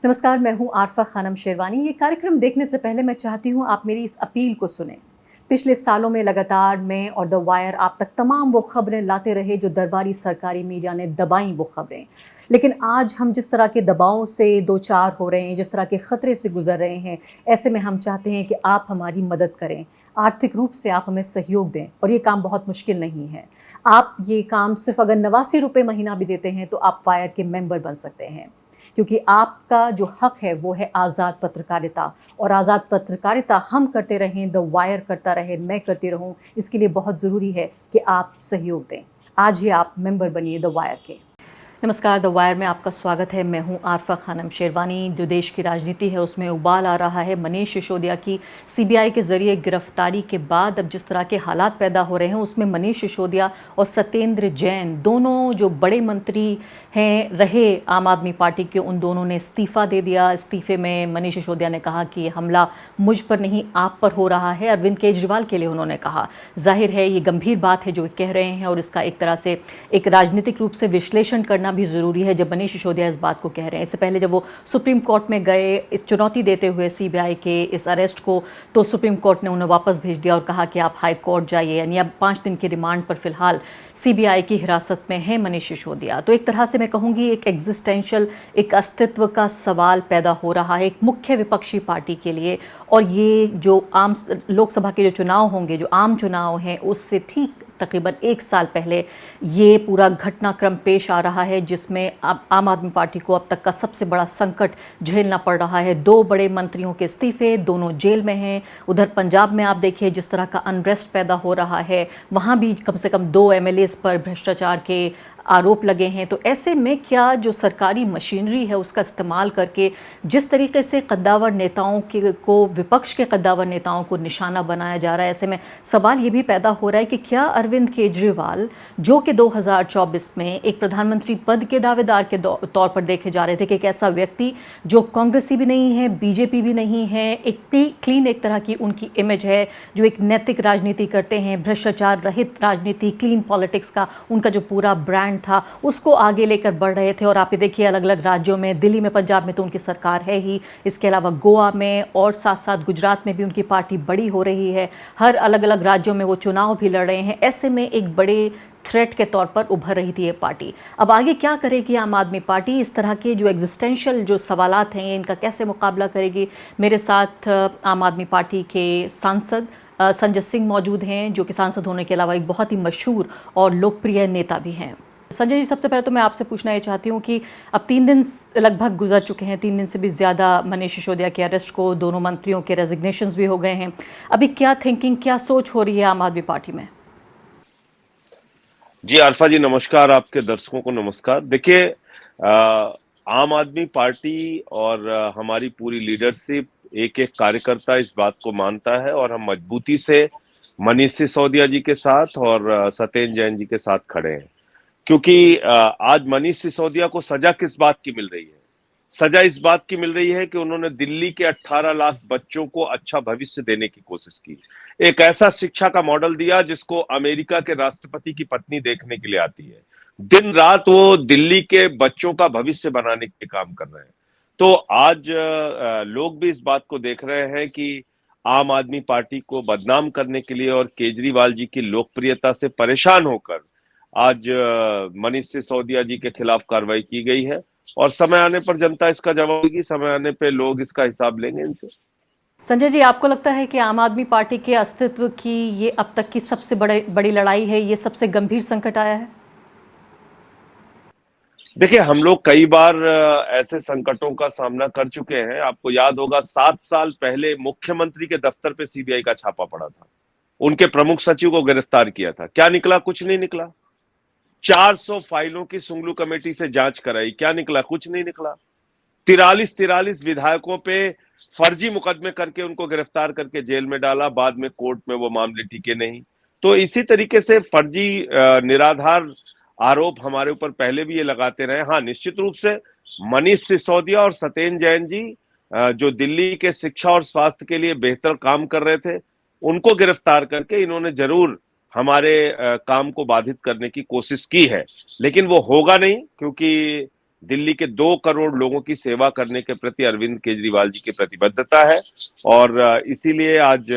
नमस्कार, मैं हूं आरफा खानम शेरवानी। ये कार्यक्रम देखने से पहले मैं चाहती हूं आप मेरी इस अपील को सुनें। पिछले सालों में लगातार मैं और द वायर आप तक तमाम वो खबरें लाते रहे जो दरबारी सरकारी मीडिया ने दबाई वो खबरें। लेकिन आज हम जिस तरह के दबावों से दो चार हो रहे हैं, जिस तरह के खतरे से गुजर रहे हैं, ऐसे में हम चाहते हैं कि आप हमारी मदद करें, आर्थिक रूप से आप हमें सहयोग दें। और ये काम बहुत मुश्किल नहीं है। आप ये काम सिर्फ अगर 89 रुपये महीना भी देते हैं तो आप वायर के मेंबर बन सकते हैं, क्योंकि आपका जो हक है वो है आज़ाद पत्रकारिता। और आज़ाद पत्रकारिता हम करते रहें, द वायर करता रहे, मैं करती रहूं, इसके लिए बहुत ज़रूरी है कि आप सहयोग दें। आज ही आप मेंबर बनिए द वायर के। नमस्कार, द वायर में आपका स्वागत है। मैं हूं आरफा खानम शेरवानी। जो देश की राजनीति है उसमें उबाल आ रहा है। मनीष सिसोदिया की सीबीआई के जरिए गिरफ्तारी के बाद अब जिस तरह के हालात पैदा हो रहे हैं उसमें मनीष सिसोदिया और सत्येंद्र जैन, दोनों जो बड़े मंत्री हैं रहे आम आदमी पार्टी के, उन दोनों ने इस्तीफ़ा दे दिया। इस्तीफे में मनीष सिसोदिया ने कहा कि हमला मुझ पर नहीं आप पर हो रहा है, अरविंद केजरीवाल के लिए उन्होंने कहा। जाहिर है ये गंभीर बात है जो कह रहे हैं और इसका एक तरह से एक राजनीतिक रूप से विश्लेषण करना भी ज़रूरी है जब मनीष सिसोदिया इस बात को कह रहे हैं। इससे पहले जब वो सुप्रीम कोर्ट में गए इस चुनौती देते हुए सीबीआई के इस अरेस्ट को, तो सुप्रीम कोर्ट ने उन्हें वापस भेज दिया और कहा कि आप हाई कोर्ट जाइए। यानी अब 5 दिन की रिमांड पर फिलहाल सीबीआई की हिरासत में है मनीष सिसोदिया। तो एक तरह से मैं कहूँगी एक एग्जिस्टेंशियल, एक अस्तित्व का सवाल पैदा हो रहा है एक मुख्य विपक्षी पार्टी के लिए। और ये जो आम लोकसभा के जो चुनाव होंगे, जो आम चुनाव हैं, उससे ठीक तकरीबन 1 साल पहले ये पूरा घटनाक्रम पेश आ रहा है जिसमें अब आम आदमी पार्टी को अब तक का सबसे बड़ा संकट झेलना पड़ रहा है। 2 बड़े मंत्रियों के इस्तीफे, दोनों जेल में हैं। उधर पंजाब में आप देखिए जिस तरह का अनरेस्ट पैदा हो रहा है, वहाँ भी कम से कम 2 एमएलएज पर भ्रष्टाचार के आरोप लगे हैं। तो ऐसे में क्या जो सरकारी मशीनरी है उसका इस्तेमाल करके जिस तरीके से कद्दावर नेताओं के को, विपक्ष के कद्दावर नेताओं को निशाना बनाया जा रहा है, ऐसे में सवाल ये भी पैदा हो रहा है कि क्या अरविंद केजरीवाल, जो कि 2024 में एक प्रधानमंत्री पद के दावेदार के तौर पर देखे जा रहे थे, कि एक ऐसा व्यक्ति जो कांग्रेसी भी नहीं है, बीजेपी भी नहीं है, एक क्लीन एक तरह की उनकी इमेज है, जो एक नैतिक राजनीति करते हैं, भ्रष्टाचार रहित राजनीति, क्लीन पॉलिटिक्स का उनका जो पूरा ब्रांड था, उसको आगे लेकर बढ़ रहे थे। और आप ये देखिए अलग अलग राज्यों में, दिल्ली में, पंजाब में तो उनकी सरकार है ही, इसके अलावा गोवा में और साथ साथ गुजरात में भी उनकी पार्टी बड़ी हो रही है। हर अलग अलग राज्यों में वो चुनाव भी लड़ रहे हैं। ऐसे में एक बड़े थ्रेट के तौर पर उभर रही थी ये पार्टी। अब आगे क्या करेगी आम आदमी पार्टी? इस तरह के जो एग्जिस्टेंशियल जो सवालात हैं इनका कैसे मुकाबला करेगी? मेरे साथ आम आदमी पार्टी के सांसद संजय सिंह मौजूद हैं, जो कि सांसद होने के अलावा एक बहुत ही मशहूर और लोकप्रिय नेता भी हैं। संजय जी, सबसे पहले तो मैं आपसे पूछना ये चाहती हूँ कि अब 3 दिन लगभग गुजर चुके हैं, 3 दिन से भी ज़्यादा मनीष सिसोदिया के अरेस्ट को, दोनों मंत्रियों के रेजिग्नेशंस भी हो गए हैं। अभी क्या थिंकिंग, क्या सोच हो रही है आम आदमी पार्टी में? जी अल्फा जी नमस्कार, आपके दर्शकों को नमस्कार। देखिए आम आदमी पार्टी और हमारी पूरी लीडरशिप, एक एक कार्यकर्ता इस बात को मानता है और हम मजबूती से मनीष सिसोदिया जी के साथ और सत्येंद्र जैन जी के साथ खड़े हैं। क्योंकि आज मनीष सिसोदिया को सजा किस बात की मिल रही है? सजा इस बात की मिल रही है कि उन्होंने दिल्ली के 18 लाख बच्चों को अच्छा भविष्य देने की कोशिश की। एक ऐसा शिक्षा का मॉडल दिया जिसको अमेरिका के राष्ट्रपति की पत्नी देखने के लिए आती है। दिन रात वो दिल्ली के बच्चों का भविष्य बनाने के काम कर रहे हैं। तो आज लोग भी इस बात को देख रहे हैं कि आम आदमी पार्टी को बदनाम करने के लिए और केजरीवाल जी की लोकप्रियता से परेशान होकर आज मनीष सिसोदिया जी के खिलाफ कार्रवाई की गई है। और समय आने पर जनता इसका जवाब देगी, समय आने पे लोग इसका हिसाब लेंगे इनसे। संजय जी, आपको लगता है कि आम आदमी पार्टी के अस्तित्व की ये अब तक की सबसे बड़ी लड़ाई है, ये सबसे गंभीर संकट आया है? देखिए हम लोग कई बार ऐसे संकटों का सामना कर चुके हैं। आपको याद होगा 7 साल पहले मुख्यमंत्री के दफ्तर पे सीबीआई का छापा पड़ा था, उनके प्रमुख सचिव को गिरफ्तार किया था। क्या निकला? कुछ नहीं निकला। 400 फाइलों की सुंगलू कमेटी से जांच कराई, क्या निकला? कुछ नहीं निकला। 43 विधायकों पे फर्जी मुकदमे करके उनको गिरफ्तार करके जेल में डाला, बाद में कोर्ट में वो मामले टिके नहीं। तो इसी तरीके से फर्जी निराधार आरोप हमारे ऊपर पहले भी ये लगाते रहे। हाँ, निश्चित रूप से मनीष सिसोदिया और सत्येंद्र जैन जी जो दिल्ली के शिक्षा और स्वास्थ्य के लिए बेहतर काम कर रहे थे, उनको गिरफ्तार करके इन्होंने जरूर हमारे काम को बाधित करने की कोशिश की है। लेकिन वो होगा नहीं, क्योंकि दिल्ली के 2 करोड़ लोगों की सेवा करने के प्रति अरविंद केजरीवाल जी की प्रतिबद्धता है। और इसीलिए आज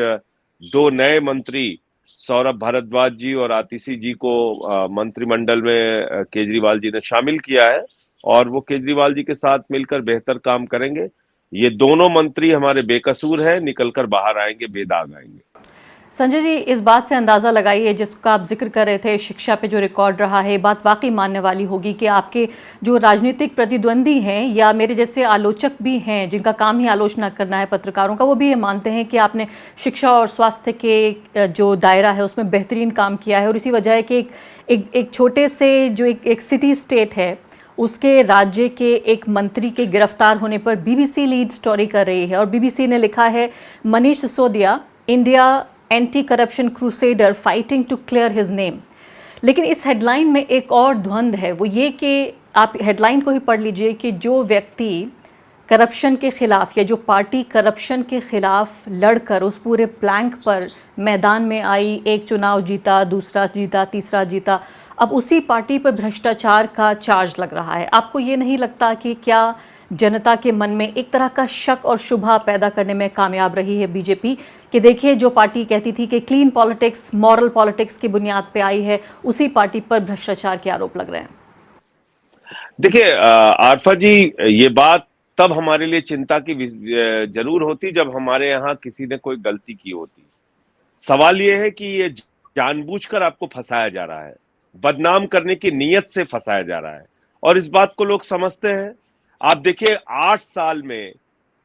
2 नए मंत्री सौरभ भारद्वाज जी और आतिशी जी को मंत्रिमंडल में केजरीवाल जी ने शामिल किया है, और वो केजरीवाल जी के साथ मिलकर बेहतर काम करेंगे। ये दोनों मंत्री हमारे बेकसूर हैं, निकलकर बाहर आएंगे, बेदाग आएंगे। संजय जी, इस बात से अंदाज़ा लगाइए, जिसका आप जिक्र कर रहे थे, शिक्षा पे जो रिकॉर्ड रहा है, बात वाकई मानने वाली होगी कि आपके जो राजनीतिक प्रतिद्वंदी हैं या मेरे जैसे आलोचक भी हैं जिनका काम ही आलोचना करना है पत्रकारों का, वो भी ये मानते हैं कि आपने शिक्षा और स्वास्थ्य के जो दायरा है उसमें बेहतरीन काम किया है। और इसी वजह है कि एक छोटे से जो एक सिटी स्टेट है उसके राज्य के एक मंत्री के गिरफ्तार होने पर बीबीसी लीड स्टोरी कर रही है, और बीबीसी ने लिखा है, Manish Sisodia, India anti corruption crusader fighting to clear his name. लेकिन इस हेडलाइन में एक और द्वंद्व है, वो ये कि आप हेडलाइन को ही पढ़ लीजिए कि जो व्यक्ति करप्शन के खिलाफ या जो पार्टी करप्शन के खिलाफ लड़कर उस पूरे प्लैंक पर मैदान में आई, एक चुनाव जीता, दूसरा जीता, तीसरा जीता, अब उसी पार्टी पर भ्रष्टाचार का चार्ज लग रहा है। आपको ये नहीं लगता कि क्या जनता के मन में एक तरह का शक और शुबा पैदा करने में कामयाब रही है बीजेपी, कि देखिए जो पार्टी कहती थी कि क्लीन पॉलिटिक्स, मॉरल पॉलिटिक्स की बुनियाद पे आई है, उसी पार्टी पर भ्रष्टाचार के आरोप लग रहे हैं? देखिए आरफा जी, ये बात तब हमारे लिए चिंता की जरूर होती जब हमारे यहाँ किसी ने कोई गलती की होती। सवाल ये है कि ये जानबूझकर आपको फंसाया जा रहा है, बदनाम करने की नीयत से फंसाया जा रहा है, और इस बात को लोग समझते हैं। आप देखिए 8 साल में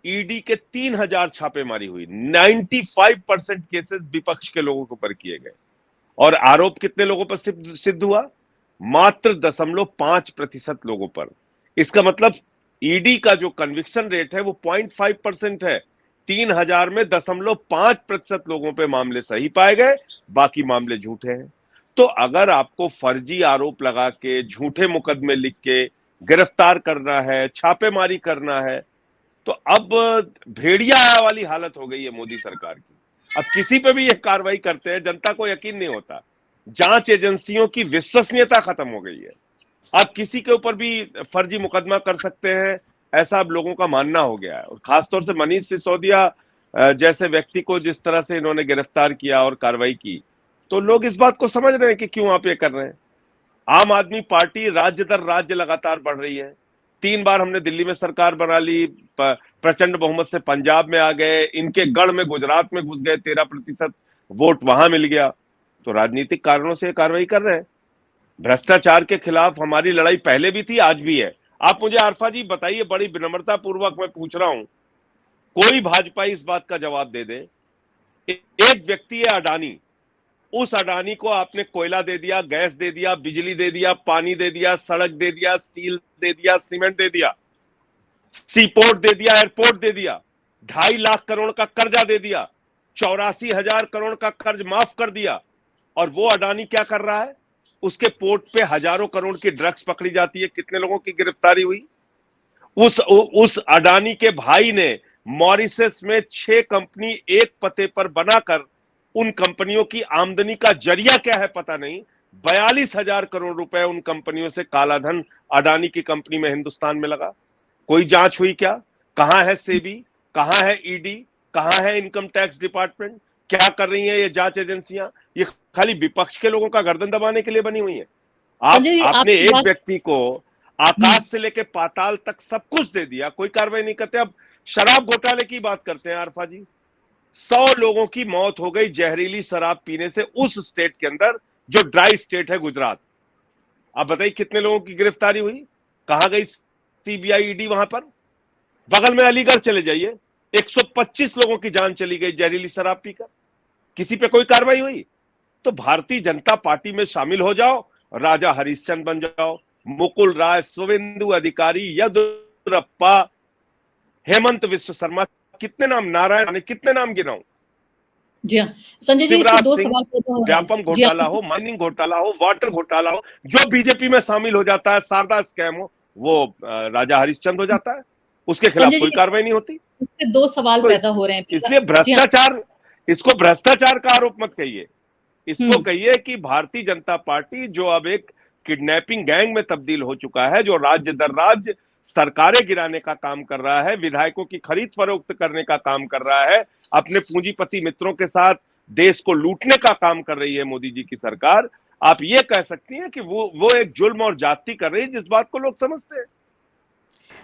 ईडी के 3000 छापेमारी हुई, 95% केसेस विपक्ष के लोगों के ऊपर किए गए, और आरोप कितने लोगों पर सिद्ध हुआ? मात्र 0.5% लोगों पर। इसका मतलब ईडी का जो कन्विक्शन रेट है वो 0.5% है। 3000 में 0.5% लोगों पे मामले सही पाए गए, बाकी मामले झूठे हैं। तो अगर आपको फर्जी आरोप लगा के, झूठे मुकदमे लिख के गिरफ्तार करना है, छापेमारी करना है, तो अब भेड़िया वाली हालत हो गई है मोदी सरकार की। अब किसी पे भी ये कार्रवाई करते हैं, जनता को यकीन नहीं होता। जांच एजेंसियों की विश्वसनीयता खत्म हो गई है। अब किसी के ऊपर भी फर्जी मुकदमा कर सकते हैं, ऐसा अब लोगों का मानना हो गया है। और खासतौर से मनीष सिसोदिया जैसे व्यक्ति को जिस तरह से इन्होंने गिरफ्तार किया और कार्रवाई की, तो लोग इस बात को समझ रहे हैं कि क्यों आप ये कर रहे हैं। आम आदमी पार्टी राज्य दर राज्य लगातार बढ़ रही है। 3 बार हमने दिल्ली में सरकार बना ली, प्रचंड बहुमत से पंजाब में आ गए, इनके गढ़ में गुजरात में घुस गए, 13% वोट वहां मिल गया। तो राजनीतिक कारणों से कार्रवाई कर रहे हैं। भ्रष्टाचार के खिलाफ हमारी लड़ाई पहले भी थी, आज भी है। आप मुझे आरफा जी बताइए, बड़ी विनम्रता पूर्वक मैं पूछ रहा हूं, कोई भाजपाई इस बात का जवाब दे दे, एक व्यक्ति है अडानी, उस अडानी को आपने कोयला दे दिया, गैस दे दिया, बिजली दे दिया, पानी दे दिया, सड़क दे दिया, स्टील दे दिया, सीमेंट दे दिया, सीपोर्ट दे दिया, एयरपोर्ट दे दिया, 2.5 लाख करोड़ का कर्जा दे दिया, 84,000 करोड़ का कर्ज माफ कर दिया, और वो अडानी क्या कर रहा है? उसके पोर्ट पे हजारों करोड़ की ड्रग्स पकड़ी जाती है। कितने लोगों की गिरफ्तारी हुई? उस अडानी के भाई ने मॉरिशस में 6 कंपनी एक पते पर बनाकर, उन कंपनियों की आमदनी का जरिया क्या है पता नहीं, 42,000 करोड़ रुपए उन कंपनियों से कालाधन अडानी की कंपनी में हिंदुस्तान में लगा। कोई जांच हुई क्या? कहां है सेबी, कहां है ईडी, कहां है इनकम टैक्स डिपार्टमेंट? क्या कर रही है ये जांच एजेंसियां? ये खाली विपक्ष के लोगों का गर्दन दबाने के लिए बनी हुई है। आपने एक व्यक्ति को आकाश से लेकर पाताल तक सब कुछ दे दिया, कोई कार्रवाई नहीं करते। अब शराब घोटाले की बात करते हैं आरफा जी। 100 लोगों की मौत हो गई जहरीली शराब पीने से उस स्टेट के अंदर, जो ड्राई स्टेट है गुजरात। आप बताइए कितने लोगों की गिरफ्तारी हुई? कहां गई सीबीआई ईडी वहां पर? बगल में अलीगढ़ चले जाइए, 125 लोगों की जान चली गई जहरीली शराब पीकर। किसी पे कोई कार्रवाई हुई? तो भारतीय जनता पार्टी में शामिल हो जाओ, राजा हरिश्चंद्र बन जाओ। मुकुल राय, शुवेंदु अधिकारी, येदियुरप्पा, हेमंत विश्व शर्मा, कितने नाम, नारायण ने, कितने नाम गिनाऊं? जी हाँ संजय जी, इससे 2 सवाल पैदा हो रहे हैं। व्यापम घोटाला हो, माइनिंग घोटाला हो, वाटर घोटाला हो, जो बीजेपी में शामिल हो जाता है, शारदा स्कैम हो, वो राजा हरिश्चंद्र हो जाता है। उसके खिलाफ कोई कार्रवाई नहीं होती। इससे 2 सवाल पैदा हो रहे हैं। इसलिए भ्रष्टाचार, इसको भ्रष्टाचार का आरोप मत कहिए, इसको कहिए कि भारतीय जनता पार्टी जो अब एक किडनैपिंग गैंग में तब्दील हो चुका है, जो राज्य दर राज्य सरकारें गिराने का काम कर रहा है, विधायकों की खरीद फरोख्त करने का काम कर रहा है, अपने पूंजीपति मित्रों के साथ देश को लूटने का काम कर रही है मोदी जी की सरकार। आप ये कह सकती हैं कि वो एक जुल्म और जाति कर रही है, जिस बात को लोग समझते हैं।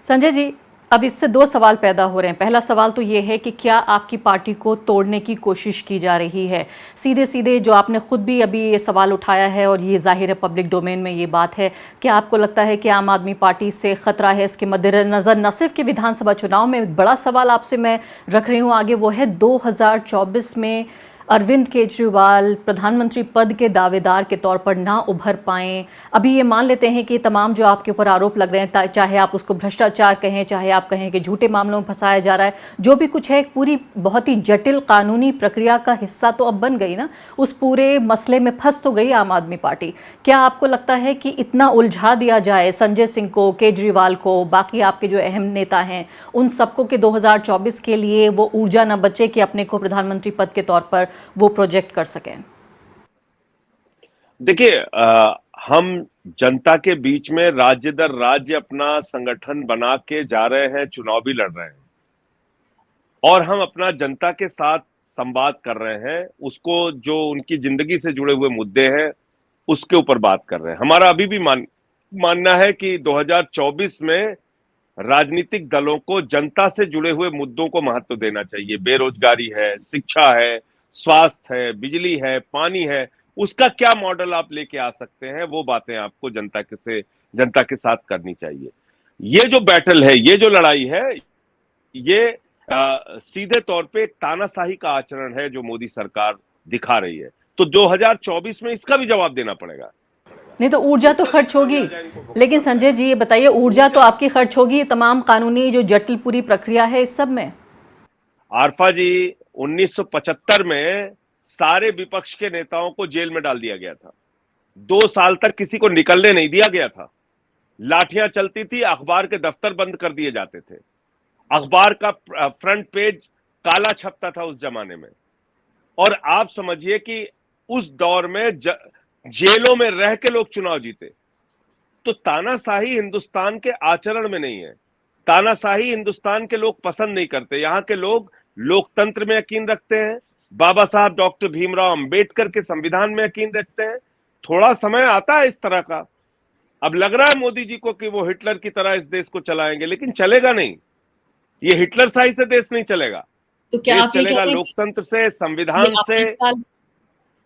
संजय जी, अब इससे दो सवाल पैदा हो रहे हैं। पहला सवाल तो ये है कि क्या आपकी पार्टी को तोड़ने की कोशिश की जा रही है? सीधे सीधे जो आपने खुद भी अभी ये सवाल उठाया है और ये जाहिर है पब्लिक डोमेन में ये बात है, क्या आपको लगता है कि आम आदमी पार्टी से खतरा है? इसके मद्देनजर न सिर्फ के विधानसभा चुनाव में, एक बड़ा सवाल आपसे मैं रख रही हूँ आगे, वो है 2024 में अरविंद केजरीवाल प्रधानमंत्री पद के दावेदार के तौर पर ना उभर पाएं। अभी ये मान लेते हैं कि तमाम जो आपके ऊपर आरोप लग रहे हैं, चाहे आप उसको भ्रष्टाचार कहें, चाहे आप कहें कि झूठे मामलों में फंसाया जा रहा है, जो भी कुछ है, एक पूरी बहुत ही जटिल कानूनी प्रक्रिया का हिस्सा तो अब बन गई ना, उस पूरे मसले में फंस तो गई आम आदमी पार्टी। क्या आपको लगता है कि इतना उलझा दिया जाए संजय सिंह को, केजरीवाल को, बाकी आपके जो अहम नेता हैं उन सबको के 2024 के लिए वो ऊर्जा न बचे कि अपने को प्रधानमंत्री पद के तौर पर वो प्रोजेक्ट कर सकें? देखिए, हम जनता के बीच में राज्य दर राज्य अपना संगठन बना के जा रहे हैं, चुनाव भी लड़ रहे हैं, और हम अपना जनता के साथ संवाद कर रहे हैं, उसको जो उनकी जिंदगी से जुड़े हुए मुद्दे हैं उसके ऊपर बात कर रहे हैं। हमारा अभी भी मानना है कि 2024 में राजनीतिक दलों को जनता से जुड़े हुए मुद्दों को महत्व देना चाहिए। बेरोजगारी है, शिक्षा है, स्वास्थ्य है, बिजली है, पानी है, उसका क्या मॉडल आप लेके आ सकते हैं, वो बातें आपको जनता के साथ करनी चाहिए। ये जो बैटल है, ये जो लड़ाई है, ये सीधे तौर पे एक तानाशाही का आचरण है जो मोदी सरकार दिखा रही है। तो 2024 में इसका भी जवाब देना पड़ेगा। नहीं तो ऊर्जा तो खर्च होगी, लेकिन संजय जी ये बताइए, ऊर्जा तो आपकी खर्च होगी तमाम कानूनी जो जटिल पूरी प्रक्रिया है इस सब में। आरफा जी, 1975 में सारे विपक्ष के नेताओं को जेल में डाल दिया गया था। 2 साल तक किसी को निकलने नहीं दिया गया था। लाठियां चलती थी, अखबार के दफ्तर बंद कर दिए जाते थे, अखबार का फ्रंट पेज काला छपता था उस जमाने में। और आप समझिए कि उस दौर में जेलों में रह के लोग चुनाव जीते। तो तानाशाही हिंदुस्तान के आचरण में नहीं है। तानाशाही हिंदुस्तान के लोग पसंद नहीं करते। यहाँ के लोग लोकतंत्र में यकीन रखते हैं, बाबा साहब डॉक्टर भीमराव अंबेडकर के संविधान में यकीन रखते हैं। थोड़ा समय आता है इस तरह का। अब लग रहा है मोदी जी को कि वो हिटलर की तरह इस देश को चलाएंगे, लेकिन चलेगा नहीं। ये हिटलर शाही से देश नहीं चलेगा। तो क्या देश आप ये कह चलेगा रहे हैं लोकतंत्र से, संविधान से।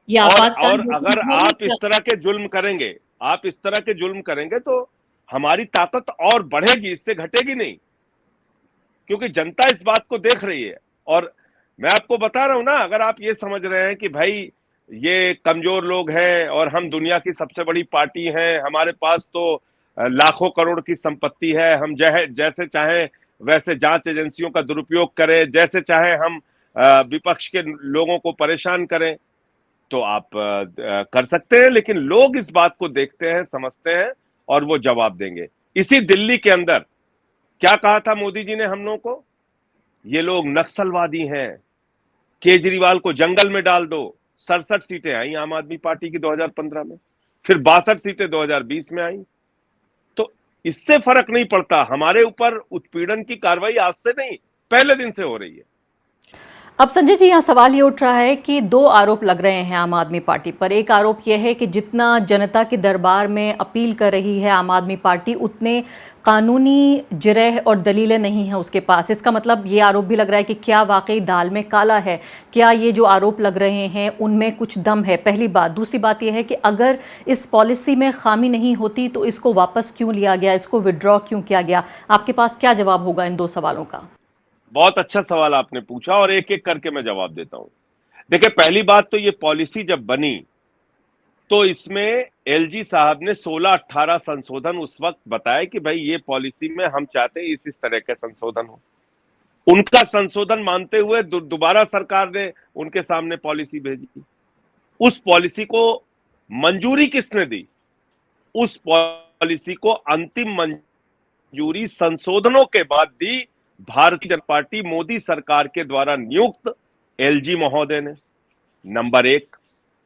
और अगर आप इस तरह के जुल्म करेंगे, आप इस तरह के जुल्म करेंगे तो हमारी ताकत और बढ़ेगी, इससे घटेगी नहीं, क्योंकि जनता इस बात को देख रही है। और मैं आपको बता रहा हूं ना, अगर आप ये समझ रहे हैं कि भाई ये कमजोर लोग हैं और हम दुनिया की सबसे बड़ी पार्टी हैं, हमारे पास तो लाखों करोड़ की संपत्ति है, हम जैसे चाहे वैसे जांच एजेंसियों का दुरुपयोग करें, जैसे चाहे हम विपक्ष के लोगों को परेशान करें, तो आप कर सकते हैं। लेकिन लोग इस बात को देखते हैं, समझते हैं, और वो जवाब देंगे। इसी दिल्ली के अंदर क्या कहा था मोदी जी ने हम लोगों को? ये लोग नक्सलवादी हैं, केजरीवाल को जंगल में डाल दो। 67 सीटें आई आम आदमी पार्टी की 2015 में, फिर 62 सीटें 2020 में आई। तो इससे फर्क नहीं पड़ता। हमारे ऊपर उत्पीड़न की कार्रवाई आज से नहीं, पहले दिन से हो रही है। अब संजय जी, यहाँ सवाल ये उठ रहा है कि दो आरोप लग रहे हैं आम आदमी पार्टी पर। एक आरोप यह है कि जितना जनता के दरबार में अपील कर रही है आम आदमी पार्टी, उतने कानूनी जिरह और दलीलें नहीं हैं उसके पास। इसका मतलब ये आरोप भी लग रहा है कि क्या वाकई दाल में काला है? क्या ये जो आरोप लग रहे हैं उनमें कुछ दम है? पहली बात। दूसरी बात यह है कि अगर इस पॉलिसी में खामी नहीं होती तो इसको वापस क्यों लिया गया, इसको विड्रॉ क्यों किया गया? आपके पास क्या जवाब होगा इन दो सवालों का? बहुत अच्छा सवाल आपने पूछा और एक एक करके मैं जवाब देता हूं। देखिए, पहली बात तो ये पॉलिसी जब बनी तो इसमें एलजी साहब ने 16-18 संशोधन उस वक्त बताया कि भाई ये पॉलिसी में हम चाहते हैं इस तरह के संशोधन हो। उनका संशोधन मानते हुए दोबारा सरकार ने उनके सामने पॉलिसी भेजी। उस पॉलिसी को मंजूरी किसने दी? उस पॉलिसी को अंतिम मंजूरी संशोधनों के बाद दी भारतीय जनता पार्टी मोदी सरकार के द्वारा नियुक्त एलजी महोदय ने। नंबर 1।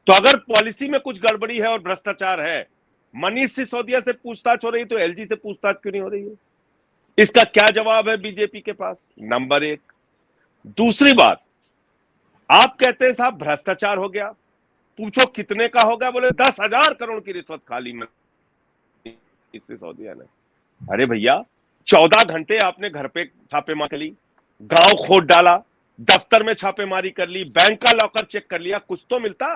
तो अगर पॉलिसी में कुछ गड़बड़ी है और भ्रष्टाचार है मनीष सिसोदिया से पूछताछ हो रही तो एलजी से पूछताछ क्यों नहीं हो रही है? इसका क्या जवाब है बीजेपी के पास? नंबर एक। दूसरी बात, आप कहते हैं साहब भ्रष्टाचार हो गया, पूछो कितने का होगा, बोले 10,000 करोड़ की रिश्वत खा ली मनीष सिसोदिया ने। अरे भैया, 14 घंटे आपने घर पे छापेमारी कर ली, गांव खोद डाला, दफ्तर में छापेमारी कर ली, बैंक का लॉकर चेक कर लिया, कुछ तो मिलता।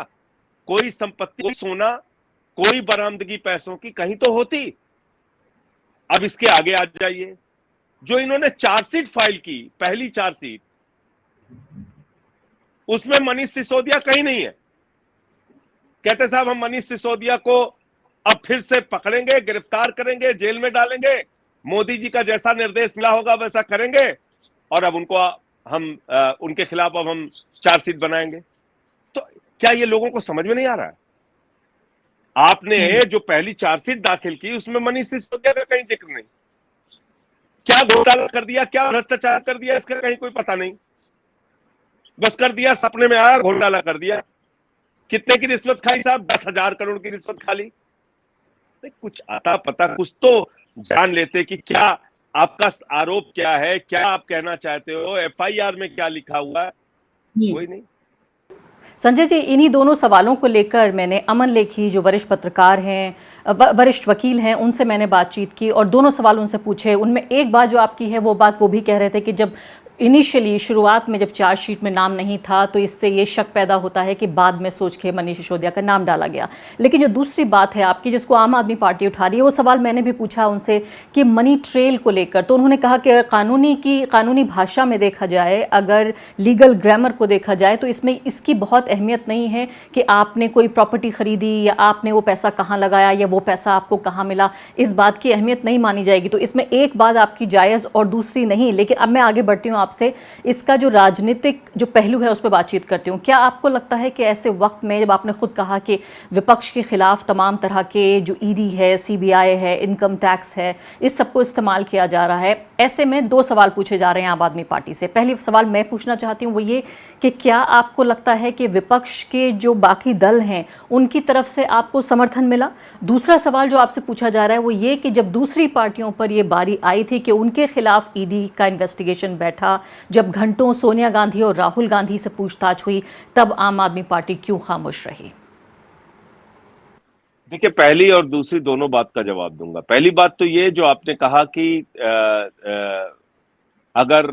कोई संपत्ति, कोई सोना, कोई बरामदगी पैसों की कहीं तो होती। अब इसके आगे आ जाइए, जो इन्होंने चार्जशीट फाइल की, पहली चार्जशीट, उसमें मनीष सिसोदिया कहीं नहीं है। कहते साहब हम मनीष सिसोदिया को अब फिर से पकड़ेंगे, गिरफ्तार करेंगे, जेल में डालेंगे, मोदी जी का जैसा निर्देश मिला होगा वैसा करेंगे, और अब उनको हम उनके खिलाफ अब हम चार्जशीट बनाएंगे। तो क्या ये लोगों को समझ में नहीं आ रहा है? आपने जो पहली चार्जशीट दाखिल की उसमें मनीष सिसोदिया का कहीं जिक्र नहीं। क्या घोटाला कर दिया, क्या भ्रष्टाचार कर दिया, इसका कहीं कोई पता नहीं। बस कर दिया, सपने में आया घोटाला कर दिया। कितने की रिश्वत खाई साहब? 10,000 करोड़ की रिश्वत खा ली। कुछ आता पता कुछ तो जान लेते कि क्या आपका आरोप क्या है, क्या आप कहना चाहते हो, एफआईआर में क्या लिखा हुआ है, कोई नहीं। संजय जी, इन्हीं दोनों सवालों को लेकर मैंने अमन लेखी, जो वरिष्ठ पत्रकार हैं, वरिष्ठ वकील हैं, उनसे मैंने बातचीत की और दोनों सवाल उनसे पूछे। उनमें एक बात जो आपकी है, वो बात वो भी कह रहे थे कि जब इनिशियली शुरुआत में जब चार्जशीट में नाम नहीं था तो इससे ये शक पैदा होता है कि बाद में सोच के मनीष सिसोदिया का नाम डाला गया। लेकिन जो दूसरी बात है आपकी, जिसको आम आदमी पार्टी उठा रही है, वो सवाल मैंने भी पूछा उनसे कि मनी ट्रेल को लेकर। तो उन्होंने कहा कि कानूनी भाषा में देखा जाए, अगर लीगल ग्रामर को देखा जाए, तो इसमें इसकी बहुत अहमियत नहीं है कि आपने कोई प्रॉपर्टी खरीदी या आपने वो पैसा कहाँ लगाया या वो पैसा आपको कहाँ मिला। इस बात की अहमियत नहीं मानी जाएगी। तो इसमें एक बात आपकी जायज़ और दूसरी नहीं। लेकिन अब मैं आगे बढ़ती हूँ, आपसे इसका जो राजनीतिक जो पहलू है उस पर बातचीत करती हूँ। क्या आपको लगता है कि ऐसे वक्त में, जब आपने खुद कहा कि विपक्ष के खिलाफ तमाम तरह के जो ईडी है, सीबीआई है, इनकम टैक्स है, इस सबको इस्तेमाल किया जा रहा है, ऐसे में दो सवाल पूछे जा रहे हैं आम आदमी पार्टी से। पहली सवाल मैं पूछना चाहती हूँ वो ये कि क्या आपको लगता है कि विपक्ष के जो बाकी दल हैं उनकी तरफ से आपको समर्थन मिला? दूसरा सवाल जो आपसे पूछा जा रहा है वो ये कि जब दूसरी पार्टियों पर ये बारी आई थी कि उनके खिलाफ ईडी का इन्वेस्टिगेशन बैठा, जब घंटों सोनिया गांधी और राहुल गांधी से पूछताछ हुई, तब आम आदमी पार्टी क्यों खामोश रही? देखिए, पहली और दूसरी दोनों बात का जवाब दूंगा। पहली बात तो ये जो आपने कहा कि अगर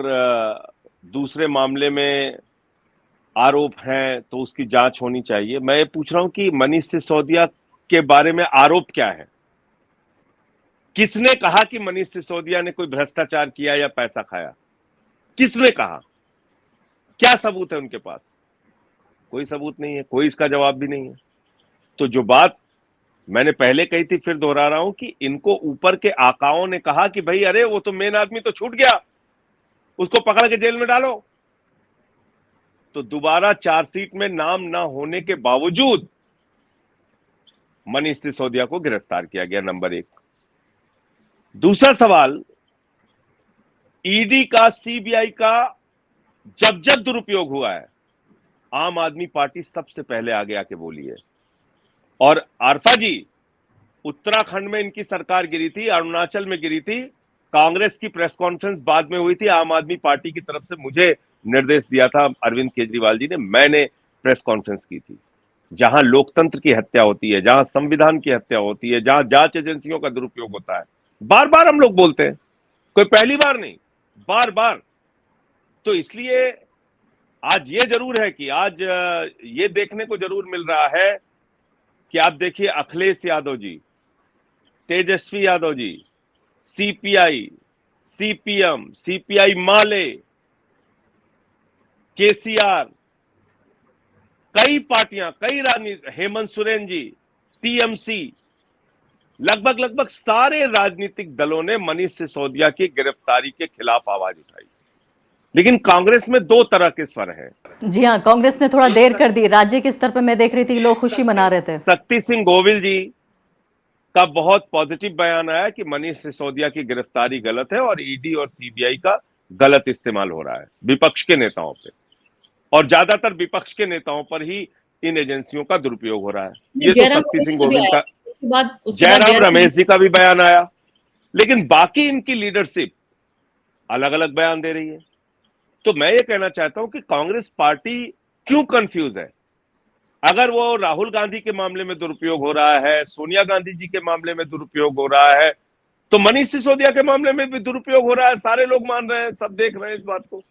दूसरे मामले में आरोप हैं तो उसकी जांच होनी चाहिए। मैं ये पूछ रहा हूं कि मनीष सिसोदिया के बारे में आरोप क्या है? किसने कहा कि मनीष सिसोदिया ने कोई भ्रष्टाचार किया या पैसा खाया? किसने कहा? क्या सबूत है उनके पास? कोई सबूत नहीं है, कोई इसका जवाब भी नहीं है। तो जो बात मैंने पहले कही थी, फिर दोहरा रहा हूं कि इनको ऊपर के आकाओं ने कहा कि भाई अरे वो तो मेन आदमी तो छूट गया, उसको पकड़ के जेल में डालो। तो दोबारा चार्जशीट में नाम ना होने के बावजूद मनीष सिसोदिया को गिरफ्तार किया गया, नंबर एक। दूसरा सवाल, ईडी का, सीबीआई का जब जब दुरुपयोग हुआ है, आम आदमी पार्टी सबसे पहले आगे आके बोली है। और आरफा जी, उत्तराखंड में इनकी सरकार गिरी थी, अरुणाचल में गिरी थी, कांग्रेस की प्रेस कॉन्फ्रेंस बाद में हुई थी, आम आदमी पार्टी की तरफ से मुझे निर्देश दिया था अरविंद केजरीवाल जी ने, मैंने प्रेस कॉन्फ्रेंस की थी। जहां लोकतंत्र की हत्या होती है, जहां संविधान की हत्या होती है, जहां जांच एजेंसियों का दुरुपयोग होता है, बार बार हम लोग बोलते हैं, कोई पहली बार नहीं, बार बार। तो इसलिए आज ये जरूर है कि आज ये देखने को जरूर मिल रहा है कि आप देखिए Akhilesh Yadav ji, Tejashwi Yadav ji, CPI, CPM, CPI माले, केसीआर, कई पार्टियां, कई राजनीति, हेमंत सोरेन जी, टीएमसी, लगभग सारे राजनीतिक दलों ने मनीष सिसोदिया की गिरफ्तारी के खिलाफ आवाज उठाई। लेकिन कांग्रेस में दो तरह के स्वर हैं। जी हाँ, कांग्रेस ने थोड़ा देर कर दी। राज्य के स्तर पर मैं देख रही थी लोग खुशी मना रहे थे। शक्ति सिंह गोविल जी का बहुत पॉजिटिव बयान आया कि मनीष सिसोदिया की गिरफ्तारी गलत है और ईडी और सीबीआई का गलत इस्तेमाल हो रहा है विपक्ष के नेताओं पे, और ज्यादातर विपक्ष के नेताओं पर ही इन एजेंसियों का दुरुपयोग हो रहा है। नहीं, ये तो जयराम शक्ति रमेश सिंह का भी गोविंद आया, का, उसके बाद जयराम जयराम। रमेश जी का भी बयान आया, लेकिन बाकी इनकी लीडरशिप अलग अलग बयान दे रही है। तो मैं ये कहना चाहता हूं कि कांग्रेस पार्टी क्यों कंफ्यूज है। अगर वो राहुल गांधी के मामले में दुरुपयोग हो रहा है, सोनिया गांधी जी के मामले में दुरुपयोग हो रहा है, तो मनीष सिसोदिया के मामले में भी दुरुपयोग हो रहा है। सारे लोग मान रहे हैं, सब देख रहे हैं इस बात को।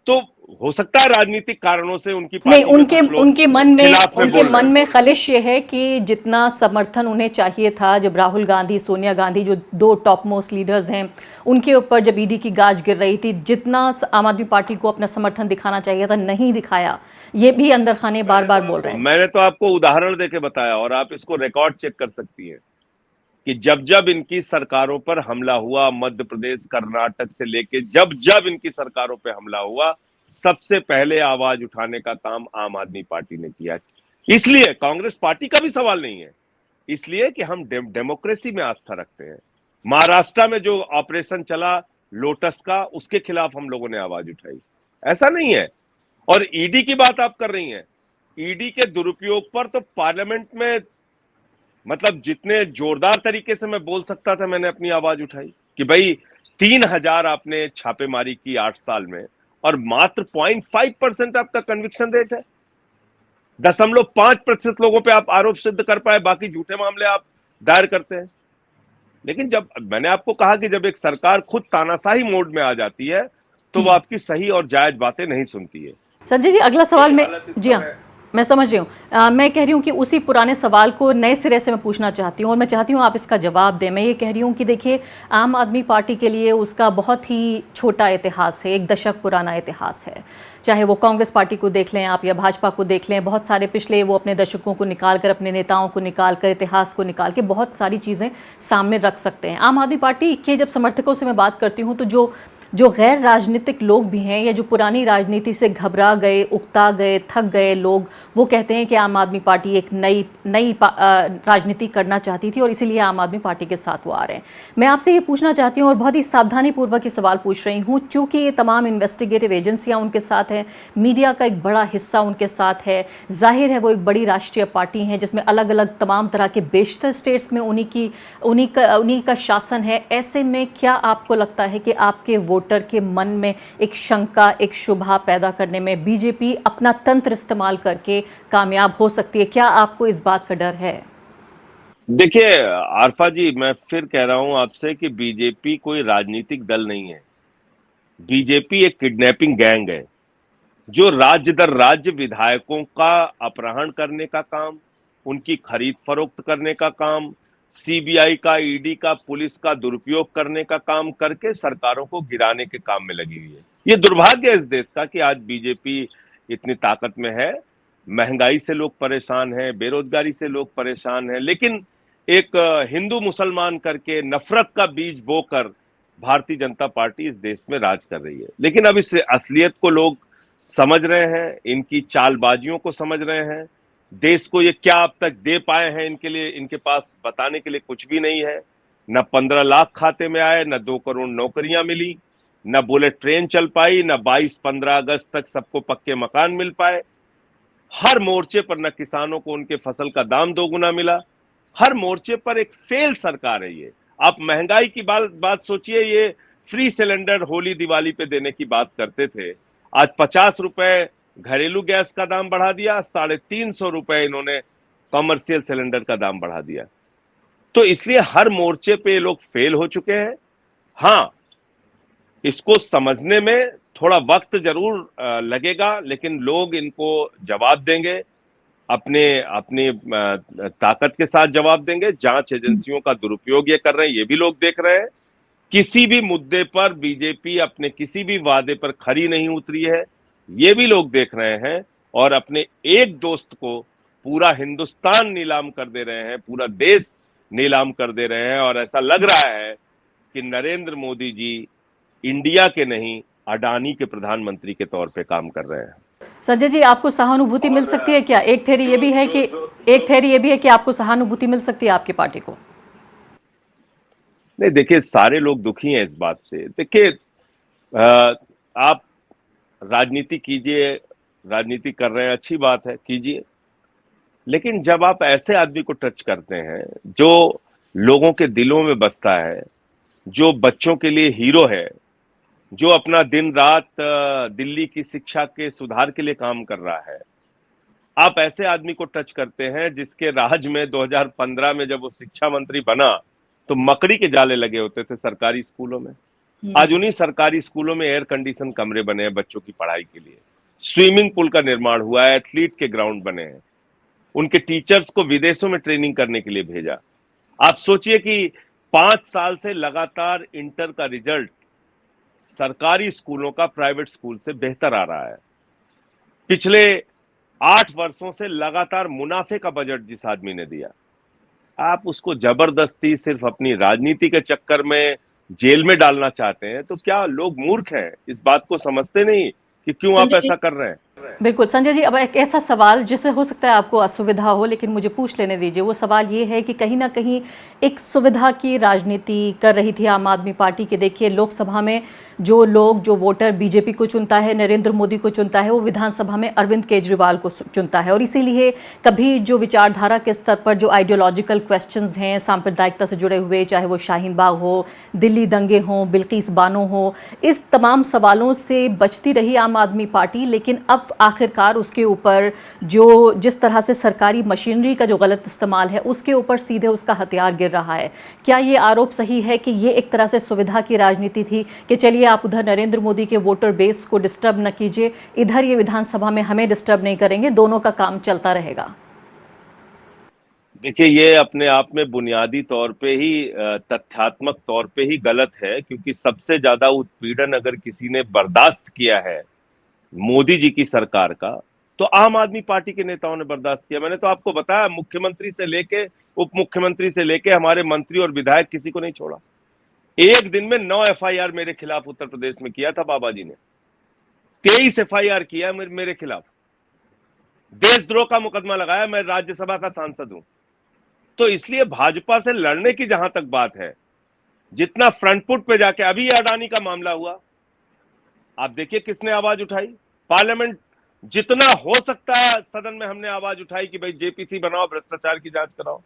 तो हो सकता है राजनीतिक कारणों से उनकी नहीं, पार्टी में उनके कुछ लोग उनके मन में खिलाफ में उनके बोल रहे मन हैं। में खलिश ये है कि जितना समर्थन उन्हें चाहिए था, जब राहुल गांधी, सोनिया गांधी, जो दो टॉप मोस्ट लीडर्स हैं, उनके ऊपर जब ईडी की गाज गिर रही थी, जितना आम आदमी पार्टी को अपना समर्थन दिखाना चाहिए था, नहीं दिखाया। ये भी अंदर खाने बार बार बोल रहे हैं। मैंने तो आपको उदाहरण देके बताया, और आप इसको रिकॉर्ड चेक कर सकती हैं कि जब जब इनकी सरकारों पर हमला हुआ, मध्य प्रदेश, कर्नाटक से लेके जब जब इनकी सरकारों पे हमला हुआ, सबसे पहले आवाज उठाने का काम आम आदमी पार्टी ने किया। इसलिए कांग्रेस पार्टी का भी सवाल नहीं है, इसलिए कि हम डेमोक्रेसी में आस्था रखते हैं। महाराष्ट्र में जो ऑपरेशन चला लोटस का, उसके खिलाफ हम लोगों ने आवाज उठाई, ऐसा नहीं है। और ईडी की बात आप कर रही हैं, ईडी के दुरुपयोग पर तो पार्लियामेंट में, मतलब जितने जोरदार तरीके से मैं बोल सकता था, मैंने अपनी आवाज उठाई कि भाई 3,000 आपने छापेमारी की 8 साल में, और मात्र 0.5% आपका कन्विक्शन रेट है। 0.5% लोगों पे आप आरोप सिद्ध कर पाए, बाकी झूठे मामले आप दायर करते हैं। लेकिन जब मैंने आपको कहा कि जब एक सरकार खुद तानाशाही मोड में आ जाती है, तो वो आपकी सही और जायज बातें नहीं सुनती है। संजय जी, अगला सवाल में, जी हाँ, मैं समझ रही हूँ। मैं कह रही हूँ कि उसी पुराने सवाल को नए सिरे से मैं पूछना चाहती हूँ, और मैं चाहती हूँ आप इसका जवाब दें। मैं ये कह रही हूँ कि देखिए, आम आदमी पार्टी के लिए उसका बहुत ही छोटा इतिहास है, 1 दशक पुराना इतिहास है। चाहे वो कांग्रेस पार्टी को देख लें आप, या भाजपा को देख लें, बहुत सारे पिछले वो अपने दशकों को निकाल कर, अपने नेताओं को निकाल कर, इतिहास को निकाल के बहुत सारी चीज़ें सामने रख सकते हैं। आम आदमी पार्टी के जब समर्थकों से मैं बात करती हूँ, तो जो गैर राजनीतिक लोग भी हैं, या जो पुरानी राजनीति से घबरा गए, उकता गए, थक गए लोग, वो कहते हैं कि आम आदमी पार्टी एक नई राजनीति करना चाहती थी, और इसीलिए आम आदमी पार्टी के साथ वो आ रहे हैं। मैं आपसे ये पूछना चाहती हूँ, और बहुत ही सावधानीपूर्वक ये सवाल पूछ रही हूँ, चूँकि ये तमाम इन्वेस्टिगेटिव एजेंसियाँ उनके साथ हैं, मीडिया का एक बड़ा हिस्सा उनके साथ है, जाहिर है वो एक बड़ी राष्ट्रीय पार्टी है जिसमें अलग अलग तमाम तरह के बेशतर स्टेट्स में उन्हीं का शासन है। ऐसे में क्या आपको लगता है कि आपके वोटर के मन में एक शंका, एक शुभा पैदा करने में बीजेपी अपना तंत्र इस्तेमाल करके कामयाब हो सकती है? क्या आपको इस बात का डर है? देखिए आरफा जी, मैं फिर कह रहा हूं आपसे कि बीजेपी कोई राजनीतिक दल नहीं है। बीजेपी एक किडनैपिंग गैंग है, जो राज्य दर राज्य विधायकों का अपहरण करने का काम, उनकी खरीद फरोख्त करने का काम, सीबीआई का, ईडी का, पुलिस का दुरुपयोग करने का काम करके सरकारों को गिराने के काम में लगी हुई है। ये दुर्भाग्य है इस देश का कि आज बीजेपी इतनी ताकत में है। महंगाई से लोग परेशान हैं, बेरोजगारी से लोग परेशान हैं, लेकिन एक हिंदू मुसलमान करके नफरत का बीज बोकर भारतीय जनता पार्टी इस देश में राज कर रही है। लेकिन अब इस असलियत को लोग समझ रहे हैं, इनकी चालबाजियों को समझ रहे हैं। देश को ये क्या अब तक दे पाए हैं, इनके लिए, इनके पास बताने के लिए कुछ भी नहीं है। न 15 लाख खाते में आए, न 2 करोड़ नौकरियां मिली, न बुलेट ट्रेन चल पाई, न 22-15 अगस्त तक सबको पक्के मकान मिल पाए। हर मोर्चे पर न किसानों को उनके फसल का दाम दोगुना मिला। हर मोर्चे पर एक फेल सरकार है ये। आप महंगाई की बात सोचिए, ये फ्री सिलेंडर होली दिवाली पे देने की बात करते थे, आज 50 रुपए घरेलू गैस का दाम बढ़ा दिया, 350 रुपए इन्होंने कॉमर्शियल सिलेंडर का दाम बढ़ा दिया। तो इसलिए हर मोर्चे पे ये लोग फेल हो चुके हैं। हाँ, इसको समझने में थोड़ा वक्त जरूर लगेगा, लेकिन लोग इनको जवाब देंगे, अपने अपनी ताकत के साथ जवाब देंगे। जांच एजेंसियों का दुरुपयोग ये कर रहे हैं, ये भी लोग देख रहे हैं। किसी भी मुद्दे पर बीजेपी अपने किसी भी वादे पर खरी नहीं उतरी है, ये भी लोग देख रहे हैं। और अपने एक दोस्त को पूरा हिंदुस्तान नीलाम कर दे रहे हैं, पूरा देश नीलाम कर दे रहे हैं। और ऐसा लग रहा है कि नरेंद्र मोदी जी इंडिया के नहीं, अडानी के प्रधानमंत्री के तौर पे काम कर रहे हैं। संजय जी, आपको सहानुभूति मिल सकती है क्या? एक थ्योरी ये भी है कि आपको सहानुभूति मिल सकती है आपकी पार्टी को। नहीं, देखिए सारे लोग दुखी हैं इस बात से। देखिए आप राजनीति कीजिए, राजनीति कर रहे हैं, अच्छी बात है, कीजिए। लेकिन जब आप ऐसे आदमी को टच करते हैं जो लोगों के दिलों में बसता है, जो बच्चों के लिए हीरो है, जो अपना दिन रात दिल्ली की शिक्षा के सुधार के लिए काम कर रहा है, आप ऐसे आदमी को टच करते हैं जिसके राज में 2015 में जब वो शिक्षा मंत्री बना तो मकड़ी के जाले लगे होते थे सरकारी स्कूलों में। आज उन्हीं सरकारी स्कूलों में एयर कंडीशन कमरे बने हैं बच्चों की पढ़ाई के लिए, स्विमिंग पूल का निर्माण हुआ है, एथलीट के ग्राउंड बने हैं, उनके टीचर्स को विदेशों में ट्रेनिंग करने के लिए भेजा। आप सोचिए कि 5 साल से लगातार इंटर का रिजल्ट सरकारी स्कूलों का प्राइवेट स्कूल से बेहतर आ रहा है। पिछले 8 वर्षों से लगातार मुनाफे का बजट जिस आदमी ने दिया, आप उसको जबरदस्ती सिर्फ अपनी राजनीति के चक्कर में जेल में डालना चाहते हैं, तो क्या लोग मूर्ख हैं? इस बात को समझते नहीं कि क्यों आप संजय जी, ऐसा कर रहे हैं? बिल्कुल संजय जी, अब एक ऐसा सवाल जिससे हो सकता है आपको असुविधा हो, लेकिन मुझे पूछ लेने दीजिए। वो सवाल ये है कि कहीं ना कहीं एक सुविधा की राजनीति कर रही थी आम आदमी पार्टी के। देखिए, लोकसभा में जो वोटर बीजेपी को चुनता है, नरेंद्र मोदी को चुनता है, वो विधानसभा में अरविंद केजरीवाल को चुनता है। और इसीलिए कभी जो विचारधारा के स्तर पर जो आइडियोलॉजिकल क्वेश्चंस हैं सांप्रदायिकता से जुड़े हुए, चाहे वो शाहीन बाग हो, दिल्ली दंगे हों, बिल्किस बानो हो, इस तमाम सवालों से बचती रही आम आदमी पार्टी। लेकिन अब आखिरकार उसके ऊपर जो जिस तरह से सरकारी मशीनरी का जो गलत इस्तेमाल है, उसके ऊपर सीधे उसका हथियार गिर रहा है। क्या ये आरोप सही है कि ये एक तरह से सुविधा की राजनीति थी कि चलिए आप उधर नरेंद्र मोदी के वोटर बेस को डिस्टर्ब न कीजिए, इधर ये विधानसभा में हमें डिस्टर्ब नहीं करेंगे, दोनों का काम चलता रहेगा? देखिए, ये अपने आप में बुनियादी तौर पे ही तथ्यात्मक तौर पे ही गलत है, क्योंकि सबसे ज्यादा उत्पीड़न अगर किसी ने बर्दाश्त किया है मोदी जी की सरकार का, तो आम आदमी पार्टी के नेताओं ने बर्दाश्त किया। मैंने तो आपको बताया, मुख्यमंत्री से लेके उप मुख्यमंत्री से लेके हमारे मंत्री और विधायक किसी को नहीं छोड़ा। एक दिन में 9 एफआईआर मेरे खिलाफ उत्तर प्रदेश में किया था बाबा जी ने, 23 एफआईआर किया मेरे खिलाफ, देशद्रोह का मुकदमा लगाया। मैं राज्यसभा का सांसद हूं। तो इसलिए भाजपा से लड़ने की जहां तक बात है, जितना फ्रंट फुट पे जाके, अभी ये अडानी का मामला हुआ, आप देखिए किसने आवाज उठाई। पार्लियामेंट जितना हो सकता है सदन में हमने आवाज उठाई कि भाई जेपीसी बनाओ, भ्रष्टाचार की जांच कराओ।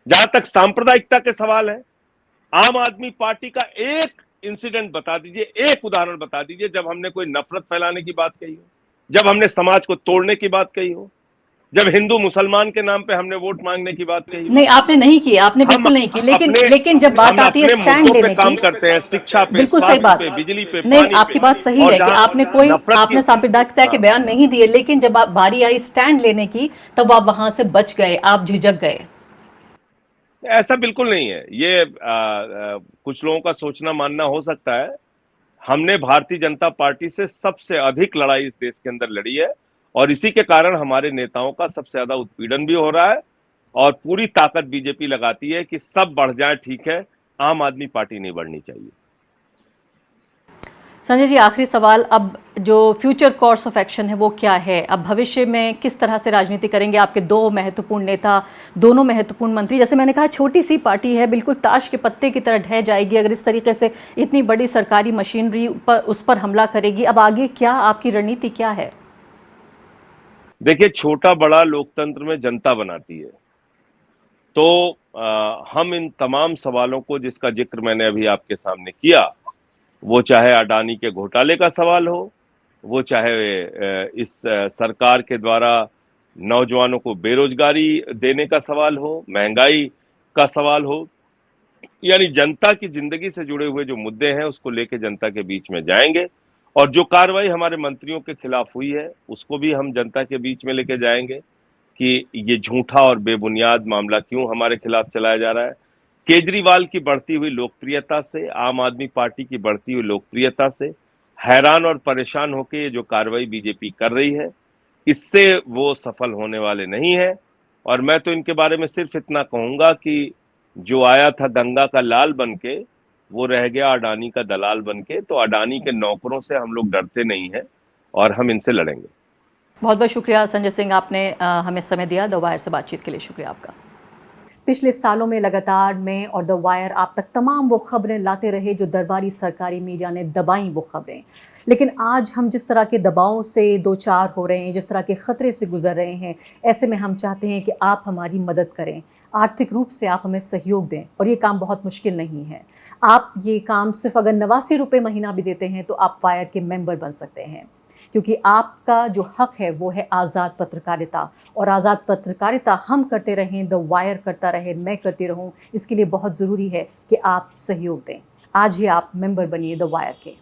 जहां तक सांप्रदायिकता के सवाल है, आम आदमी पार्टी का एक इंसिडेंट बता दीजिए, एक उदाहरण बता दीजिए जब हमने कोई नफरत फैलाने की बात कही हो, जब हमने समाज को तोड़ने की बात कही हो, जब हिंदू मुसलमान के नाम पे हमने वोट मांगने की बात कही हो। नहीं, आपने नहीं की, आपने बिल्कुल नहीं की। लेकिन जब बात आती है स्टैंड लेने काम की, करते हैं, शिक्षा पे, बिल्कुल सही स्वास्थ्य बात। पे, बिजली पे, नहीं, पानी आपकी पे, बात सही और है कि आपने सांप्रदायिकता के बयान नहीं दिए, लेकिन जब आप बारी आई स्टैंड लेने की, तब आप वहां से बच गए, आप झिझक गए। ऐसा बिल्कुल नहीं है। ये कुछ लोगों का सोचना मानना हो सकता है। हमने भारतीय जनता पार्टी से सबसे अधिक लड़ाई इस देश के अंदर लड़ी है, और इसी के कारण हमारे नेताओं का सबसे ज्यादा उत्पीड़न भी हो रहा है, और पूरी ताकत बीजेपी लगाती है कि सब बढ़ जाए, ठीक है, आम आदमी पार्टी नहीं बढ़नी चाहिए। संजय जी, आखिरी सवाल, अब जो फ्यूचर कोर्स ऑफ एक्शन है वो क्या है? अब भविष्य में किस तरह से राजनीति करेंगे आपके दो महत्वपूर्ण नेता, दोनों महत्वपूर्ण मंत्री? जैसे मैंने कहा, छोटी सी पार्टी है, बिल्कुल ताश के पत्ते की तरह ढह जाएगी अगर इस तरीके से इतनी बड़ी सरकारी मशीनरी उस पर हमला करेगी। अब आगे क्या आपकी रणनीति क्या है? देखिए, छोटा बड़ा लोकतंत्र में जनता बनाती है। तो हम इन तमाम सवालों को, जिसका जिक्र मैंने अभी आपके सामने किया, वो चाहे अडानी के घोटाले का सवाल हो, वो चाहे इस सरकार के द्वारा नौजवानों को बेरोजगारी देने का सवाल हो, महंगाई का सवाल हो, यानी जनता की जिंदगी से जुड़े हुए जो मुद्दे हैं उसको लेके जनता के बीच में जाएंगे। और जो कार्रवाई हमारे मंत्रियों के खिलाफ हुई है उसको भी हम जनता के बीच में लेके जाएंगे कि ये झूठा और बेबुनियाद मामला क्यों हमारे खिलाफ चलाया जा रहा है। केजरीवाल की बढ़ती हुई लोकप्रियता से, आम आदमी पार्टी की बढ़ती हुई लोकप्रियता से हैरान और परेशान होकर ये जो कार्रवाई बीजेपी कर रही है, इससे वो सफल होने वाले नहीं है। और मैं तो इनके बारे में सिर्फ इतना कहूंगा कि जो आया था गंगा का लाल बनके, वो रह गया अडानी का दलाल बनके। तो अडानी के नौकरों से हम लोग डरते नहीं हैं और हम इनसे लड़ेंगे। बहुत बहुत शुक्रिया संजय सिंह, आपने हमें समय दिया। द वायर से बातचीत के लिए शुक्रिया आपका। पिछले सालों में लगातार मैं और द वायर आप तक तमाम वो खबरें लाते रहे जो दरबारी सरकारी मीडिया ने दबाई वो खबरें। लेकिन आज हम जिस तरह के दबावों से दो चार हो रहे हैं, जिस तरह के ख़तरे से गुजर रहे हैं, ऐसे में हम चाहते हैं कि आप हमारी मदद करें, आर्थिक रूप से आप हमें सहयोग दें। और ये काम बहुत मुश्किल नहीं है। आप ये काम सिर्फ अगर 89 रुपये महीना भी देते हैं तो आप वायर के मेंबर बन सकते हैं, क्योंकि आपका जो हक है वो है आज़ाद पत्रकारिता। और आज़ाद पत्रकारिता हम करते रहें, द वायर करता रहे, मैं करती रहूं, इसके लिए बहुत ज़रूरी है कि आप सहयोग दें। आज ही आप मेंबर बनिए द वायर के।